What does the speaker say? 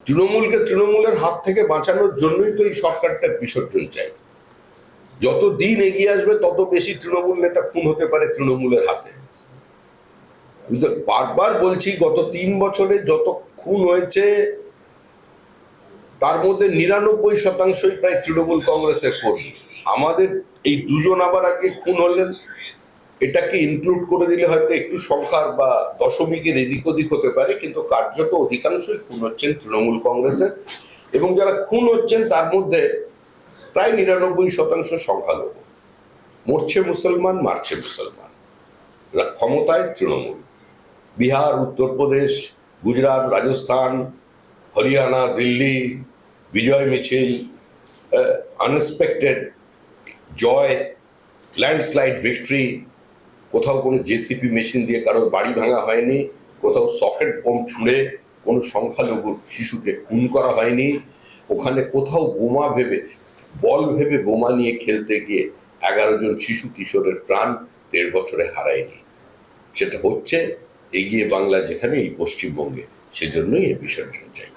তৃণমূলকে তৃণমূলের হাত থেকে বাঁচানোর জন্যই তো এই সরকারটার বিসর্জন চাই। যত দিন এগিয়ে আসবে তত বেশি তৃণমূল নেতা খুন হতে পারে তৃণমূলের হাতে। আমি তো বারবার বলছি, গত 3 বছরে যত খুন হয়েছে তার মধ্যে 99% প্রায় তৃণমূল কংগ্রেসের কর্মী। আমাদের এই দুজন আবার আগে খুন হলেন, এটাকে ইনক্লুড করে দিলে হয়তো একটু সংখ্যার বা দশমিকের এদিক ওদিক হতে পারে, কিন্তু কার্যত অধিকাংশই খুন হচ্ছেন তৃণমূল কংগ্রেসের। এবং যারা খুন হচ্ছেন তার মধ্যে প্রায় 99% সংখ্যালঘু। মরছে মুসলমান, মারছে মুসলমান, ক্ষমতায় তৃণমূল। বিহার, উত্তরপ্রদেশ, গুজরাট, রাজস্থান, হরিয়ানা, দিল্লি, বিজয় মিছিল, আনএক্সপেক্টেড জয়, ল্যান্ডস্লাইড ভিক্টরি। কোথাও কোনো জেসিপি মেশিন দিয়ে কারোর বাড়ি ভাঙা হয়নি, কোথাও সকেট বোম ছুঁড়ে কোনো সংখ্যালঘু শিশুকে খুন করা হয়নি, ওখানে কোথাও বোমা ভেবে, বল ভেবে বোমা নিয়ে খেলতে গিয়ে 11 জন শিশু কিশোরের প্রাণ 1.5 বছরে হারায়নি। সেটা হচ্ছে এগিয়ে বাংলা যেখানে, এই পশ্চিমবঙ্গে। সেজন্যই এই বিসর্জন চাই।